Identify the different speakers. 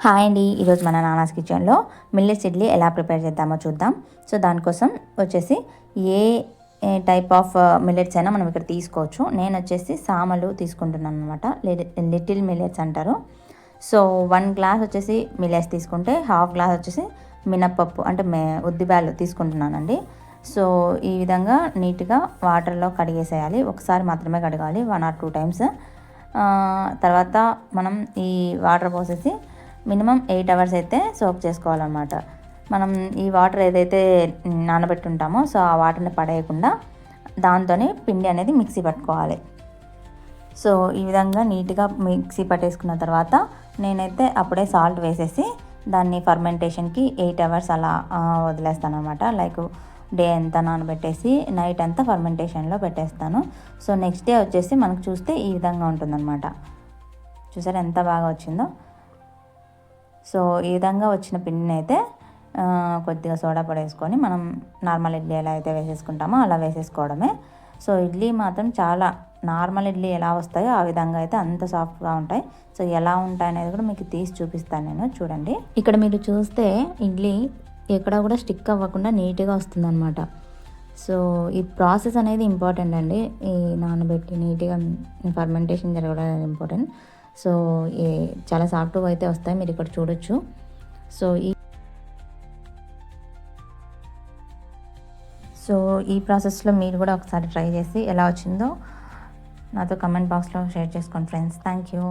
Speaker 1: Hi అండి, ఈరోజు మన నానాస్ కిచెన్లో మిల్లెట్స్ ఇడ్లీ ఎలా ప్రిపేర్ చేద్దామో చూద్దాం. సో దానికోసం వచ్చేసి ఏ టైప్ ఆఫ్ మిల్లెట్స్ అయినా మనం ఇక్కడ తీసుకోవచ్చు. నేను వచ్చేసి సామలు తీసుకుంటున్నాను అనమాట, లిటిల్ మిల్లెట్స్ అంటారు. సో 1 గ్లాస్ వచ్చేసి మిల్లెట్స్ తీసుకుంటే హాఫ్ గ్లాస్ వచ్చేసి మినప్పప్పు అంటే ఉద్దిబ్యాలు తీసుకుంటున్నానండి. సో ఈ విధంగా నీట్గా వాటర్లో కడిగేసేయాలి. ఒకసారి మాత్రమే కడగాలి, 1 or 2 టైమ్స్. తర్వాత మనం ఈ వాటర్ పోసేసి మినిమం 8 అవర్స్ అయితే సోక్ చేసుకోవాలన్నమాట. మనం ఈ వాటర్ ఏదైతే నానబెట్టుంటామో సో ఆ వాటర్ని పడేయకుండా దాంతోనే పిండి అనేది మిక్సీ పట్టుకోవాలి. సో ఈ విధంగా నీట్గా మిక్సీ పట్టేసుకున్న తర్వాత నేనైతే అప్పుడే సాల్ట్ వేసేసి దాన్ని ఫర్మెంటేషన్కి 8 అవర్స్ అలా వదిలేస్తాను అనమాట. లైక్ డే అంతా నానబెట్టేసి నైట్ అంతా ఫర్మెంటేషన్లో పెట్టేస్తాను. సో నెక్స్ట్ డే వచ్చేసి మనకు చూస్తే ఈ విధంగా ఉంటుందన్నమాట. చూసారా ఎంత బాగా వచ్చిందో. సో ఈ విధంగా వచ్చిన పిండిని అయితే కొద్దిగా సోడా పొడి వేసుకొని మనం నార్మల్ ఇడ్లీ ఎలా అయితే వేసేసుకుంటామో అలా వేసేసుకోవడమే. సో ఇడ్లీ మాత్రం చాలా నార్మల్ ఇడ్లీ ఎలా వస్తాయో ఆ విధంగా అయితే అంత సాఫ్ట్గా ఉంటాయి. సో ఎలా ఉంటాయి అనేది కూడా మీకు తీసి చూపిస్తాను నేను, చూడండి. ఇక్కడ మీరు చూస్తే ఇడ్లీ ఎక్కడ కూడా స్టిక్ అవ్వకుండా నీట్గా వస్తుందన్నమాట. సో ఈ ప్రాసెస్ అనేది ఇంపార్టెంట్ అండి. ఈ నానబెట్టి నీట్గా ఫర్మెంటేషన్ జరగడం ఇంపార్టెంట్. సో చాలా సాఫ్ట్గా అయితే వస్తాయి, మీరు ఇక్కడ చూడొచ్చు. సో ఈ ప్రాసెస్లో మీరు కూడా ఒకసారి ట్రై చేసి ఎలా వచ్చిందో నాతో కమెంట్ బాక్స్లో షేర్ చేసుకోండి ఫ్రెండ్స్. Thank you.